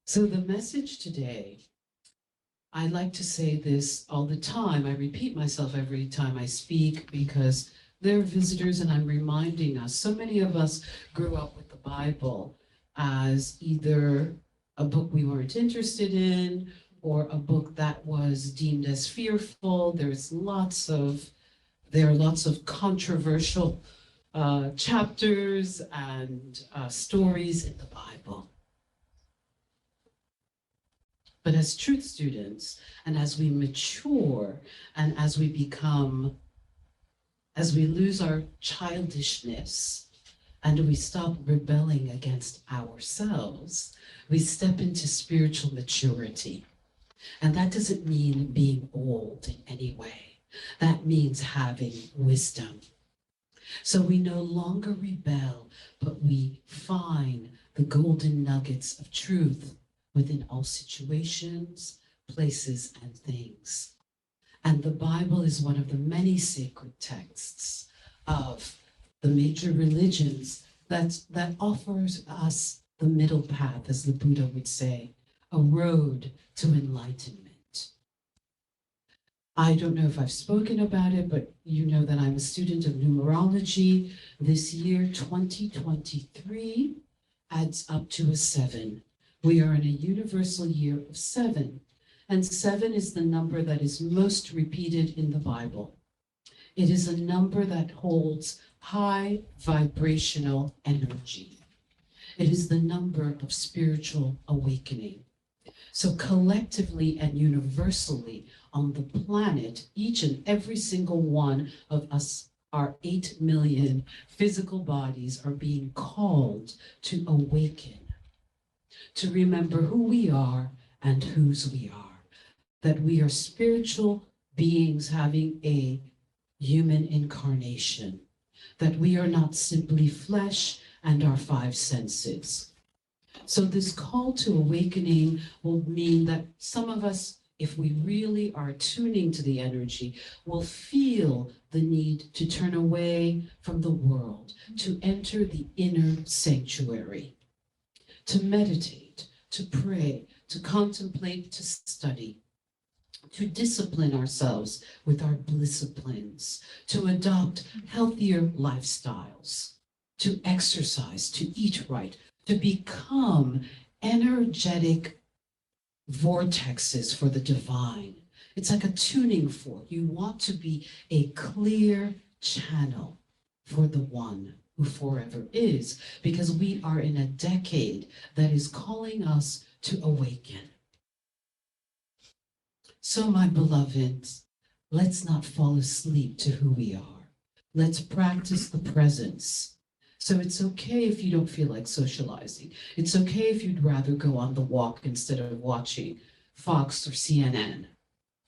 So the message today, I like to say this all the time. I repeat myself every time I speak because they're visitors and I'm reminding us. So many of us grew up with the Bible as either a book we weren't interested in or a book that was deemed as fearful. There are lots of controversial chapters and stories in the Bible. But as truth students, and as we mature, and as we lose our childishness, and we stop rebelling against ourselves, we step into spiritual maturity. And that doesn't mean being old in any way. That means having wisdom. So we no longer rebel, but we find the golden nuggets of truth within all situations, places, and things. And the Bible is one of the many sacred texts of the major religions that offers us the middle path, as the Buddha would say, a road to enlightenment. I don't know if I've spoken about it, but you know that I'm a student of numerology. This year, 2023, adds up to a 7. We are in a universal year of 7, and 7 is the number that is most repeated in the Bible. It is a number that holds high vibrational energy. It is the number of spiritual awakening. So collectively and universally on the planet, each and every single one of us, our 8 million physical bodies, are being called to awaken, to remember who we are and whose we are, that we are spiritual beings having a human incarnation, that we are not simply flesh and our 5 senses. So this call to awakening will mean that some of us, if we really are tuning to the energy, will feel the need to turn away from the world, to enter the inner sanctuary, to meditate, to pray, to contemplate, to study, to discipline ourselves with our blissciplines, to adopt healthier lifestyles, to exercise, to eat right, to become energetic vortexes for the divine. It's like a tuning fork. You want to be a clear channel for the one who forever is, because we are in a decade that is calling us to awaken. So, my beloveds, let's not fall asleep to who we are. Let's practice the presence. So it's okay if you don't feel like socializing. It's okay if you'd rather go on the walk instead of watching Fox or CNN.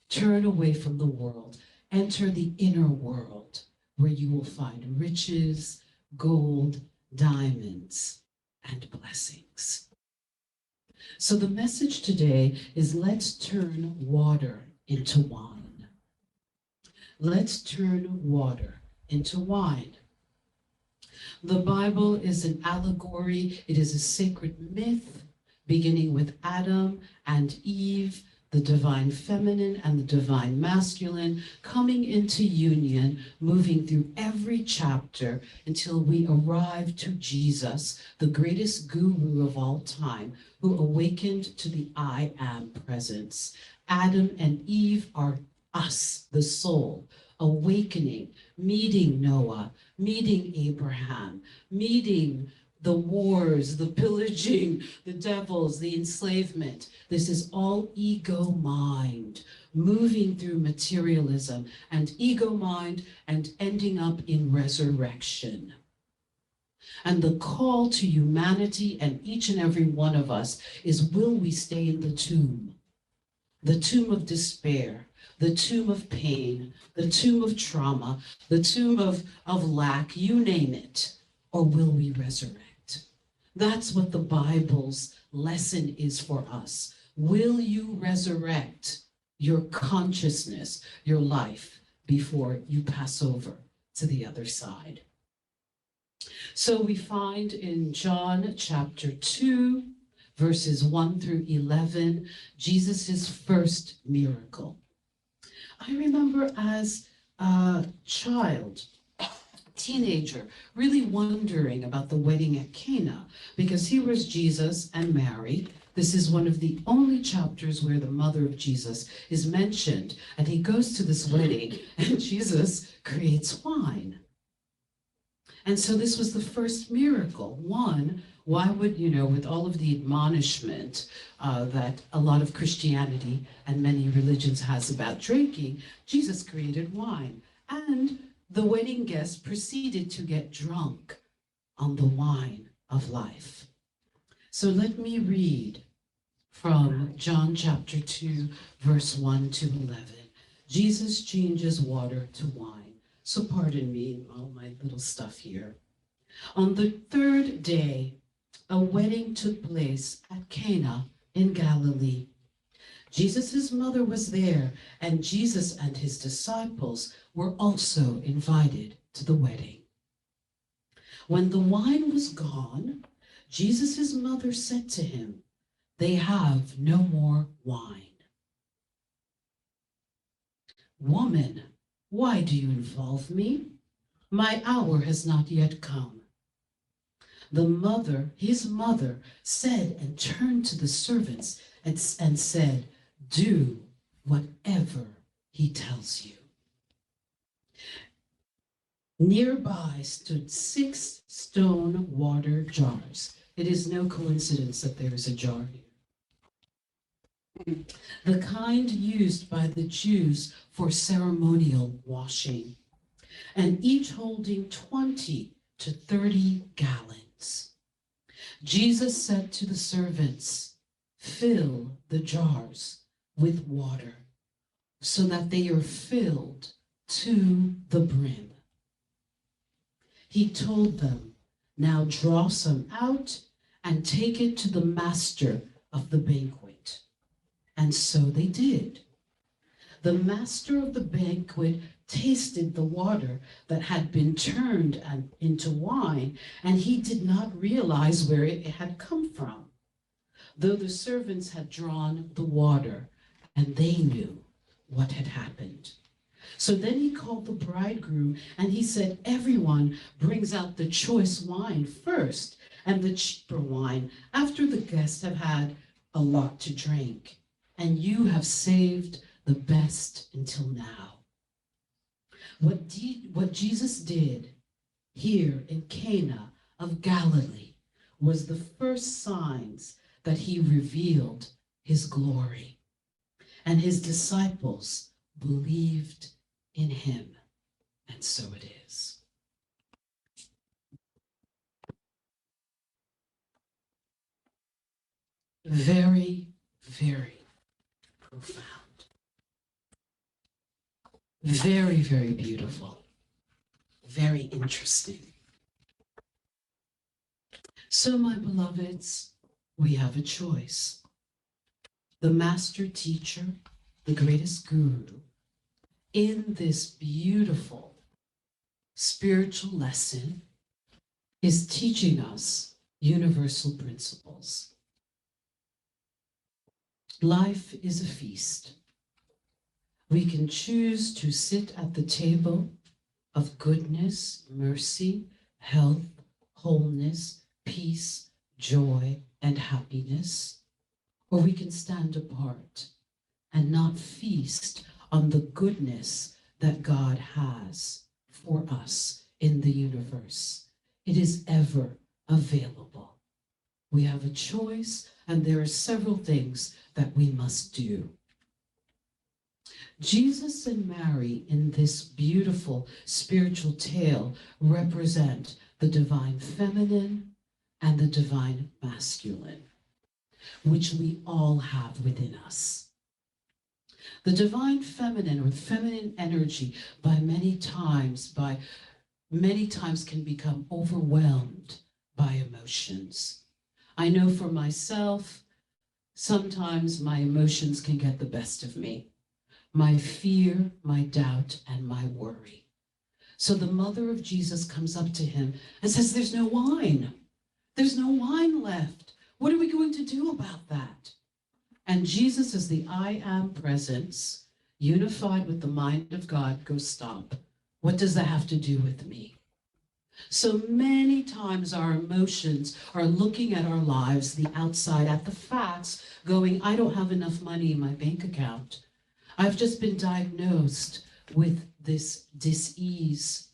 Turn away from the world. Enter the inner world where you will find riches, gold, diamonds, and blessings. So the message today is, let's turn water into wine. Let's turn water into wine. The Bible is an allegory. It is a sacred myth, beginning with Adam and Eve, the divine feminine and the divine masculine, coming into union, moving through every chapter until we arrive to Jesus, the greatest guru of all time, who awakened to the I am presence. Adam and Eve are us, the soul, awakening, meeting Noah, meeting Abraham, meeting the wars, the pillaging, the devils, the enslavement. This is all ego mind, moving through materialism and ego mind and ending up in resurrection. And the call to humanity and each and every one of us is, will we stay in the tomb of despair, the tomb of pain, the tomb of trauma, the tomb of lack, you name it, or will we resurrect? That's what the Bible's lesson is for us. Will you resurrect your consciousness, your life, before you pass over to the other side? So we find in John chapter 2, verses 1 through 11, Jesus' first miracle. I remember as a child, teenager, really wondering about the wedding at Cana, because here was Jesus and Mary. This is one of the only chapters where the mother of Jesus is mentioned, and he goes to this wedding, and Jesus creates wine. And so this was the first miracle. One, why would, with all of the admonishment that a lot of Christianity and many religions has about drinking, Jesus created wine. And the wedding guests proceeded to get drunk on the wine of life. So let me read from John chapter 2, verse 1 to 11. Jesus changes water to wine. So pardon me, all my little stuff here. On the third day, a wedding took place at Cana in Galilee. Jesus' mother was there, and Jesus and his disciples were also invited to the wedding. When the wine was gone, Jesus' mother said to him, "They have no more wine." "Woman, why do you involve me? My hour has not yet come." His mother, said and turned to the servants and said, "Do whatever he tells you." Nearby stood 6 stone water jars. It is no coincidence that there is a jar here. The kind used by the Jews for ceremonial washing, and each holding 20 to 30 gallons. Jesus said to the servants, "Fill the jars with water so that they are filled to the brim." He told them, "Now draw some out and take it to the master of the banquet." And so they did. The master of the banquet tasted the water that had been turned into wine, and he did not realize where it had come from, though the servants had drawn the water, and they knew what had happened. So then he called the bridegroom, and he said, "Everyone brings out the choice wine first, and the cheaper wine after the guests have had a lot to drink. And you have saved the best until now." What Jesus did here in Cana of Galilee was the first signs that he revealed his glory. And his disciples believed in him. And so it is. Very, very profound. Very, very beautiful. Very interesting. So, my beloveds, we have a choice. The master teacher, the greatest guru, in this beautiful spiritual lesson is teaching us universal principles. Life is a feast. We can choose to sit at the table of goodness, mercy, health, wholeness, peace, joy, and happiness, or we can stand apart and not feast on the goodness that God has for us in the universe. It is ever available. We have a choice, and there are several things that we must do. Jesus and Mary in this beautiful spiritual tale represent the divine feminine and the divine masculine, which we all have within us. The divine feminine or feminine energy by many times can become overwhelmed by emotions. I know for myself, sometimes my emotions can get the best of me. My fear, my doubt, and my worry. So the mother of Jesus comes up to him and says, "There's no wine. There's no wine left. What are we going to do about that? And Jesus, as the I am presence, unified with the mind of God, goes, stop. What does that have to do with me? So many times our emotions are looking at our lives, the outside, at the facts, going, I don't have enough money in my bank account. I've just been diagnosed with this dis-ease,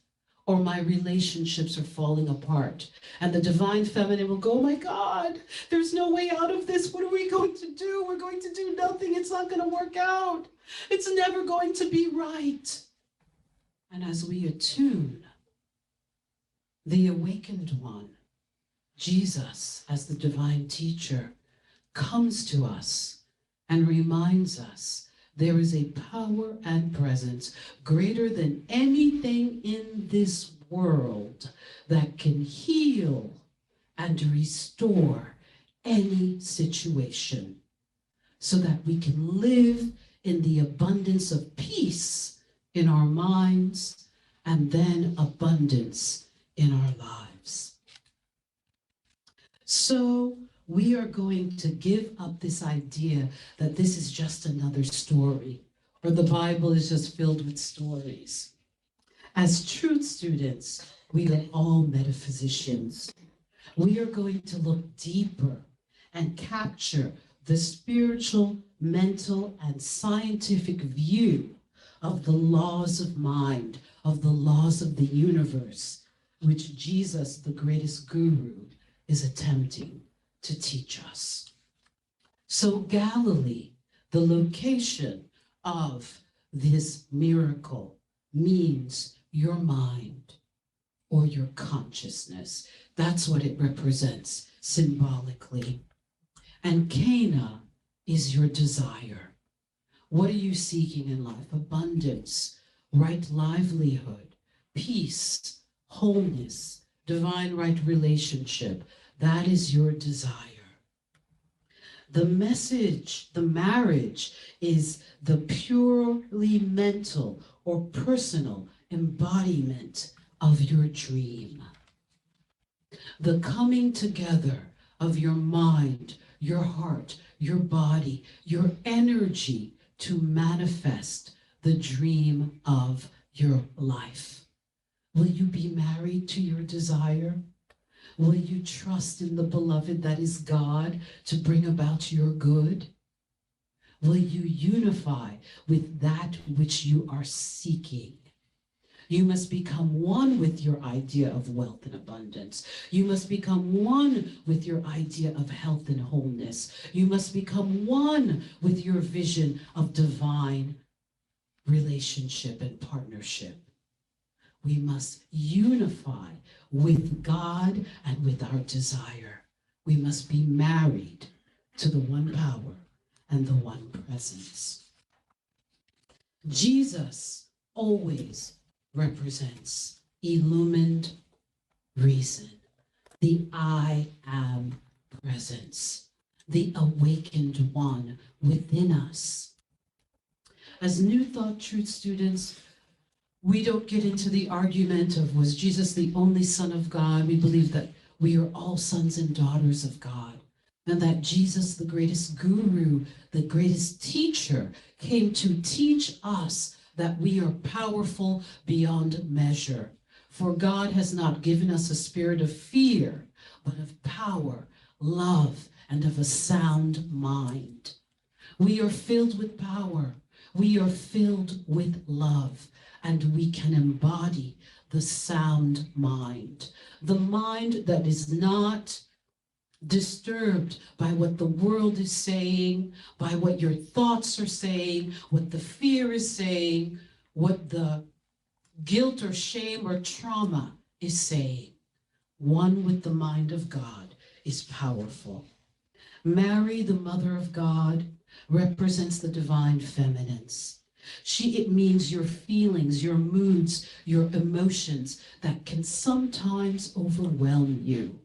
or my relationships are falling apart. And the divine feminine will go, oh my God, there's no way out of this. What are we going to do? We're going to do nothing. It's not going to work out. It's never going to be right. And as we attune, the awakened one, Jesus, as the divine teacher, comes to us and reminds us there is a power and presence greater than anything in this world that can heal and restore any situation, so that we can live in the abundance of peace in our minds and then abundance in our lives. So we are going to give up this idea that this is just another story, or the Bible is just filled with stories. As truth students, we are all metaphysicians. We are going to look deeper and capture the spiritual, mental, and scientific view of the laws of mind, of the laws of the universe, which Jesus, the greatest guru, is attempting to teach us. So Galilee, the location of this miracle, means your mind or your consciousness. That's what it represents symbolically. And Cana is your desire. What are you seeking in life? Abundance, right livelihood, peace, wholeness, divine right relationship. That is your desire. The message, the marriage, is the purely mental or personal embodiment of your dream. The coming together of your mind, your heart, your body, your energy to manifest the dream of your life. Will you be married to your desire? Will you trust in the beloved that is God to bring about your good? Will you unify with that which you are seeking? You must become one with your idea of wealth and abundance. You must become one with your idea of health and wholeness. You must become one with your vision of divine relationship and partnership. We must unify with God and with our desire. We must be married to the one power and the one presence. Jesus always represents illumined reason, the I am presence, the awakened one within us. As New Thought Truth students, we don't get into the argument of, was Jesus the only Son of God? We believe that we are all sons and daughters of God, and that Jesus, the greatest guru, the greatest teacher, came to teach us that we are powerful beyond measure. For God has not given us a spirit of fear, but of power, love, and of a sound mind. We are filled with power. We are filled with love, and we can embody the sound mind, the mind that is not disturbed by what the world is saying, by what your thoughts are saying, what the fear is saying, what the guilt or shame or trauma is saying. One with the mind of God is powerful. Mary, the Mother of God, represents the divine feminines. It means your feelings, your moods, your emotions that can sometimes overwhelm you.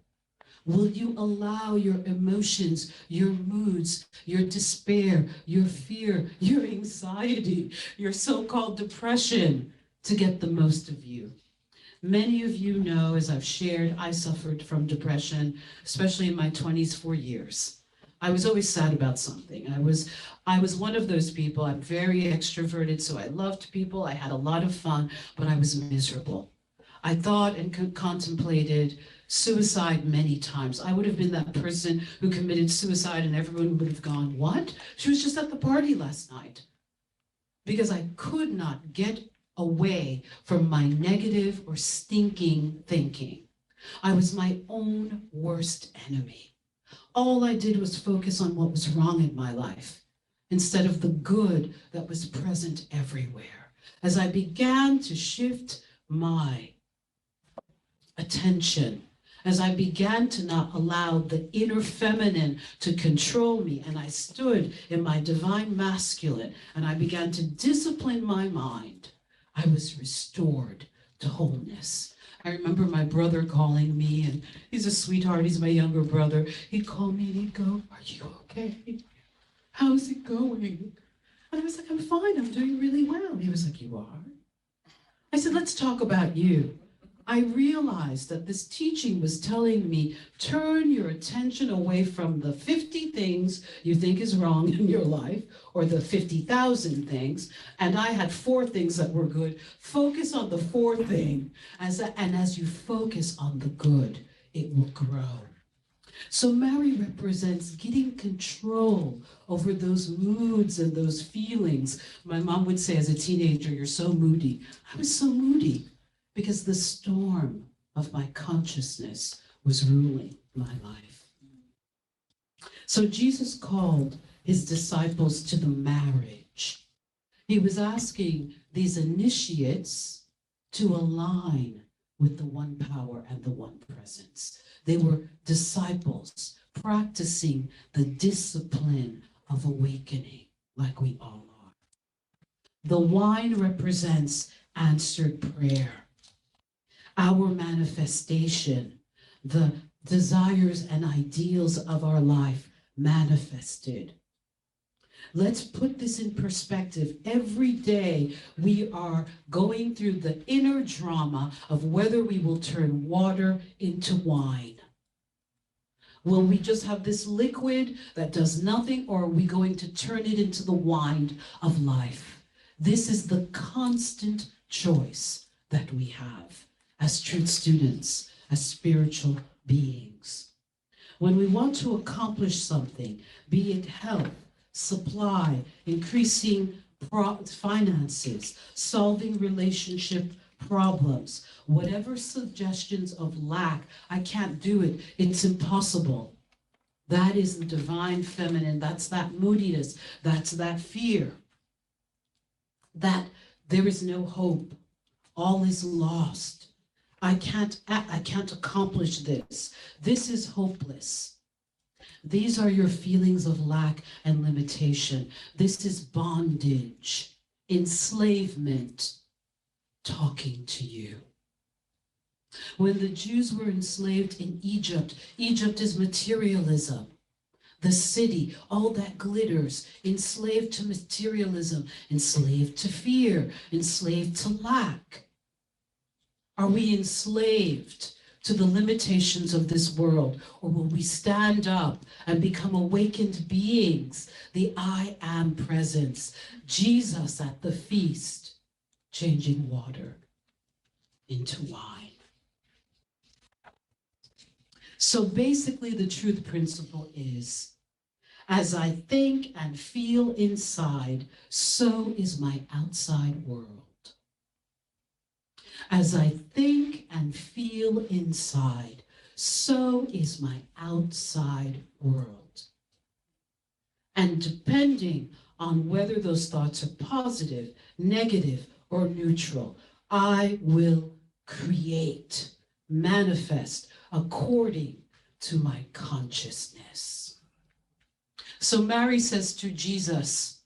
Will you allow your emotions, your moods, your despair, your fear, your anxiety, your so-called depression to get the most of you? Many of you know, as I've shared, I suffered from depression, especially in my 20s for years. I was always sad about something. I was one of those people. I'm very extroverted, so I loved people. I had a lot of fun, but I was miserable. I thought and contemplated suicide many times. I would have been that person who committed suicide and everyone would have gone, "What? She was just at the party last night." Because I could not get away from my negative or stinking thinking. I was my own worst enemy. All I did was focus on what was wrong in my life instead of the good that was present everywhere. As I began to shift my attention, as I began to not allow the inner feminine to control me, and I stood in my divine masculine, and I began to discipline my mind, I was restored to wholeness. I remember my brother calling me, and he's a sweetheart, he's my younger brother. He'd call me and he'd go, "Are you okay? How's it going?" And I was like, "I'm fine, I'm doing really well." He was like, "You are?" I said, "Let's talk about you." I realized that this teaching was telling me, turn your attention away from the 50 things you think is wrong in your life, or the 50,000 things, and I had 4 things that were good. Focus on the 4th thing, and as you focus on the good, it will grow. So Mary represents getting control over those moods and those feelings. My mom would say as a teenager, "You're so moody." I was so moody because the storm of my consciousness was ruling my life. So Jesus called his disciples to the marriage. He was asking these initiates to align with the one power and the one presence. They were disciples practicing the discipline of awakening, like we all are. The wine represents answered prayer. Our manifestation, the desires and ideals of our life manifested. Let's put this in perspective. Every day we are going through the inner drama of whether we will turn water into wine. Will we just have this liquid that does nothing, or are we going to turn it into the wine of life? This is the constant choice that we have as truth students, as spiritual beings. When we want to accomplish something, be it health, supply, increasing finances, solving relationship problems, whatever suggestions of lack, "I can't do it, it's impossible." That is the divine feminine. That's that moodiness. That's that fear. That there is no hope. All is lost. I can't accomplish this. This is hopeless. These are your feelings of lack and limitation. This is bondage, enslavement, talking to you. When the Jews were enslaved in Egypt, Egypt is materialism. The city, all that glitters, enslaved to materialism, enslaved to fear, enslaved to lack. Are we enslaved to the limitations of this world, or will we stand up and become awakened beings? The I am presence, Jesus at the feast, changing water into wine. So basically the truth principle is, as I think and feel inside, so is my outside world. As I think and feel inside, so is my outside world. And depending on whether those thoughts are positive, negative, or neutral, I will create, manifest according to my consciousness. So Mary says to Jesus,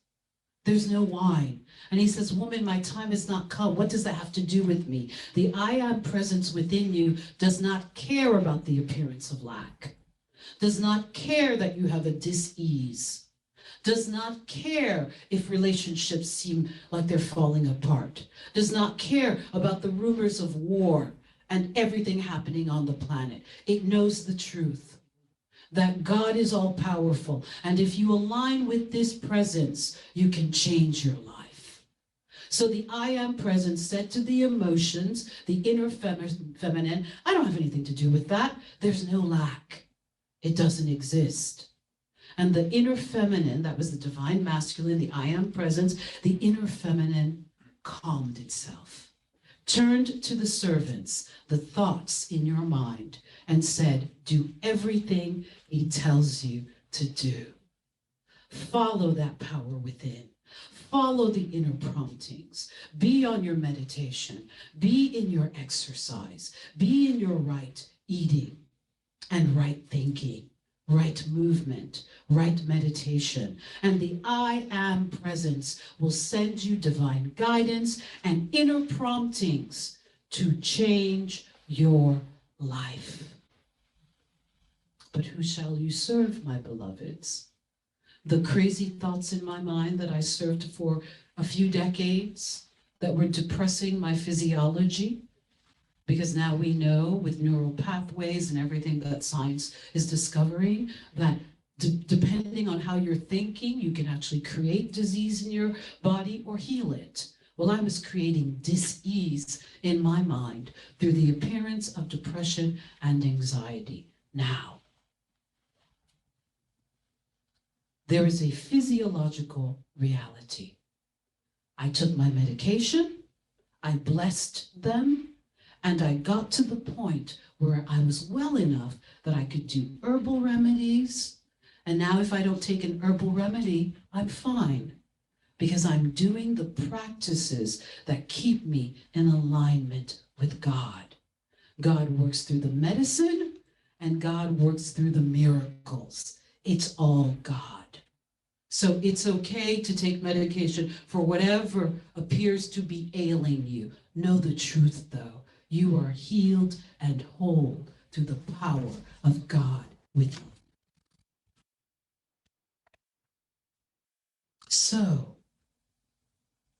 "There's no wine." And he says, "Woman, my time has not come." What does that have to do with me? The I am presence within you does not care about the appearance of lack, does not care that you have a dis-ease, does not care if relationships seem like they're falling apart, does not care about the rumors of war and everything happening on the planet. It knows the truth that God is all powerful. And if you align with this presence, you can change your life. So the I am presence said to the emotions, the inner feminine, I don't have anything to do with that. There's no lack. It doesn't exist. And the inner feminine, that was the divine masculine, the I am presence, the inner feminine calmed itself, turned to the servants, the thoughts in your mind, and said, do everything he tells you to do. Follow that power within. Follow the inner promptings. Be on your meditation. Be in your exercise. Be in your right eating and right thinking, right movement, right meditation. And the I am presence will send you divine guidance and inner promptings to change your life. But who shall you serve, my beloveds? The crazy thoughts in my mind that I served for a few decades that were depressing my physiology, because now we know with neural pathways and everything that science is discovering that depending on how you're thinking, you can actually create disease in your body or heal it. Well, I was creating dis-ease in my mind through the appearance of depression and anxiety. Now, there is a physiological reality. I took my medication, I blessed them, and I got to the point where I was well enough that I could do herbal remedies. And now if I don't take an herbal remedy, I'm fine, because I'm doing the practices that keep me in alignment with God. God works through the medicine, and God works through the miracles. It's all God. So it's okay to take medication for whatever appears to be ailing you. Know the truth, though. You are healed and whole through the power of God with you. So,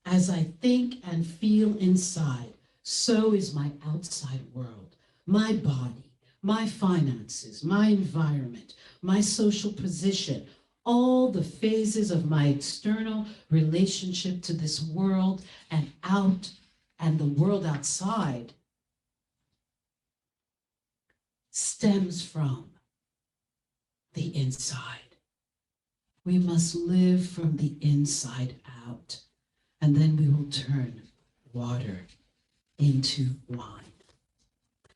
as I think and feel inside, so is my outside world, my body, my finances, my environment, my social position, all the phases of my external relationship to this world and out and the world outside stems from the inside. We must live from the inside out, and then we will turn water into wine.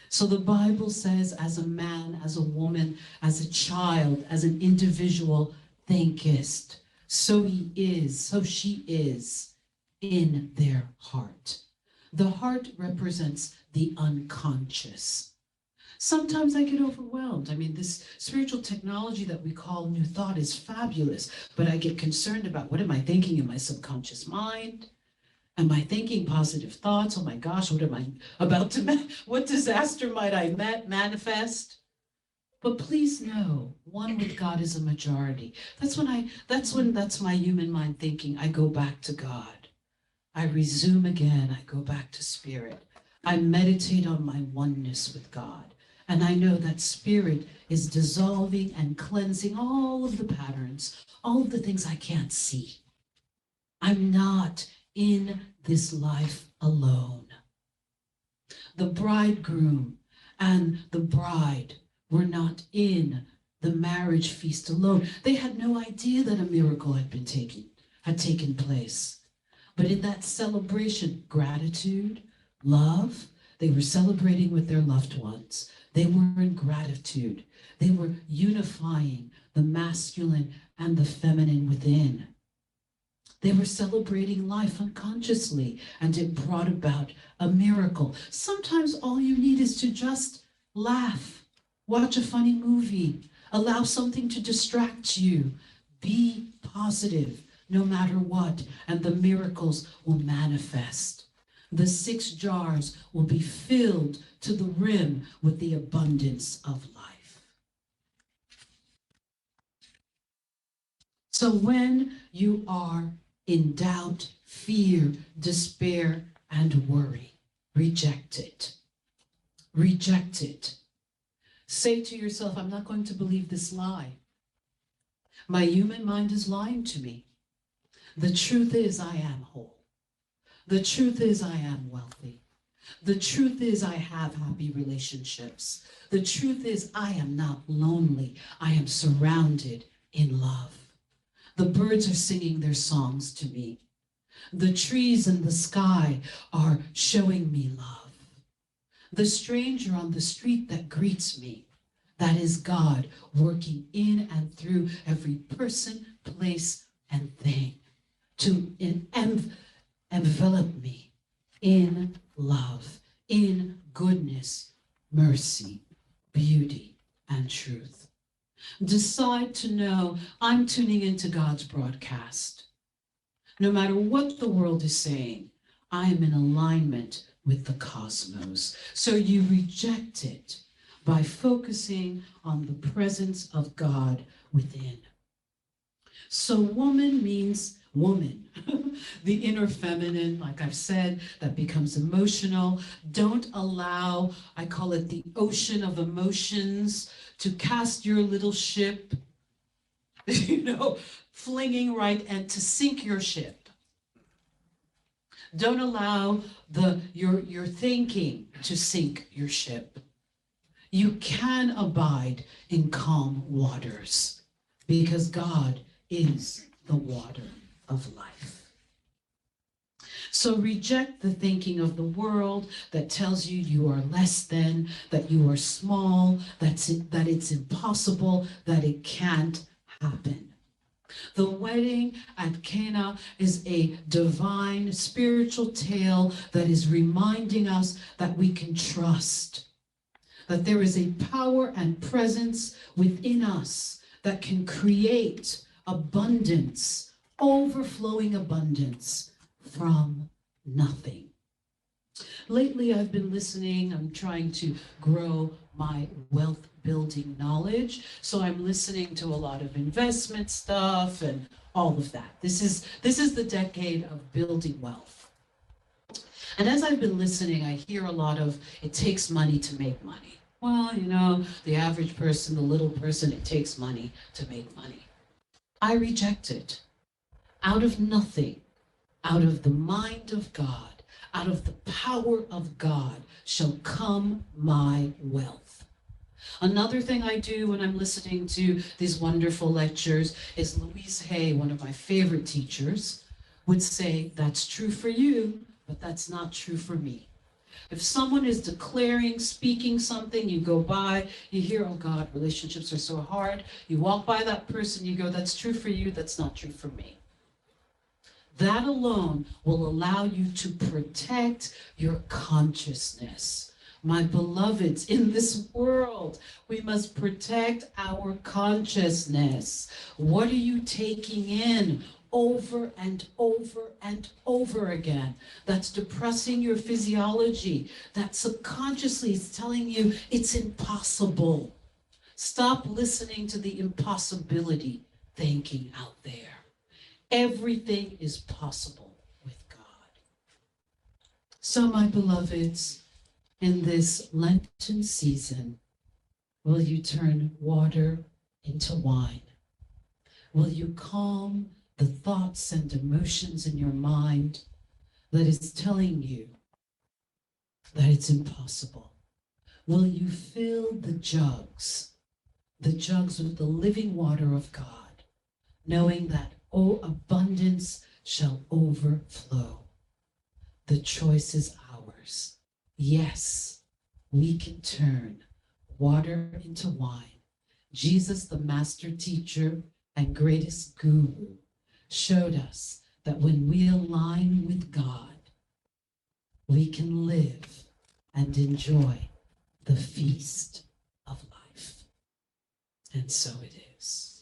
So the Bible says, as a man, as a woman, as a child, as an individual thinkest, so he is, so she is in their heart. The heart represents the unconscious. Sometimes I get overwhelmed. I mean, this spiritual technology that we call New Thought is fabulous, but I get concerned about, what am I thinking in my subconscious mind? Am I thinking positive thoughts? Oh my gosh, what am I about to, what disaster might I manifest? But please know, one with God is a majority. That's my human mind thinking. I go back to God. I resume again. I go back to spirit. I meditate on my oneness with God. And I know that spirit is dissolving and cleansing all of the patterns, all of the things I can't see. I'm not in this life alone. The bridegroom and the bride were not in the marriage feast alone. They had no idea that a miracle had taken place. But in that celebration, gratitude, love, they were celebrating with their loved ones. They were in gratitude. They were unifying the masculine and the feminine within. They were celebrating life unconsciously, and it brought about a miracle. Sometimes all you need is to just laugh, watch a funny movie, allow something to distract you. Be positive no matter what, and the miracles will manifest. The 6 jars will be filled to the rim with the abundance of life. So when you are in doubt, fear, despair, and worry, reject it. Reject it. Say to yourself, I'm not going to believe this lie. My human mind is lying to me. The truth is I am whole. The truth is I am wealthy. The truth is I have happy relationships. The truth is I am not lonely. I am surrounded in love. The birds are singing their songs to me. The trees in the sky are showing me love. The stranger on the street that greets me, that is God working in and through every person, place, and thing to envelop me in love, in goodness, mercy, beauty, and truth. Decide to know I'm tuning into God's broadcast. No matter what the world is saying, I am in alignment with the cosmos. So you reject it by focusing on the presence of God within. So woman means woman. The inner feminine, like I've said, that becomes emotional. Don't allow, I call it the ocean of emotions, to cast your little ship, flinging right, and to sink your ship. Don't allow your thinking to sink your ship. You can abide in calm waters because God is the water of life. So reject the thinking of the world that tells you you are less than, that you are small, that it's impossible, that it can't happen. The wedding at Cana is a divine spiritual tale that is reminding us that we can trust, that there is a power and presence within us that can create abundance, overflowing abundance from nothing. Lately, I've been listening. I'm trying to grow my wealth building knowledge. So I'm listening to a lot of investment stuff and all of that. This is the decade of building wealth. And as I've been listening, I hear a lot of, it takes money to make money. Well, the average person, the little person, it takes money to make money. I reject it. Out of nothing, out of the mind of God, out of the power of God shall come my wealth. Another thing I do when I'm listening to these wonderful lectures is Louise Hay, one of my favorite teachers, would say, that's true for you, but that's not true for me. If someone is declaring, speaking something, you go by, you hear, oh God, relationships are so hard. You walk by that person, you go, that's true for you, that's not true for me. That alone will allow you to protect your consciousness. My beloveds, in this world, we must protect our consciousness. What are you taking in over and over and over again? That's depressing your physiology. That subconsciously is telling you it's impossible. Stop listening to the impossibility thinking out there. Everything is possible with God. So, my beloveds, in this Lenten season, will you turn water into wine? Will you calm the thoughts and emotions in your mind that is telling you that it's impossible? Will you fill the jugs with the living water of God, knowing that, oh, abundance shall overflow? The choice is ours. Yes, we can turn water into wine. Jesus, the master teacher and greatest guru, showed us that when we align with God, we can live and enjoy the feast of life. And so it is.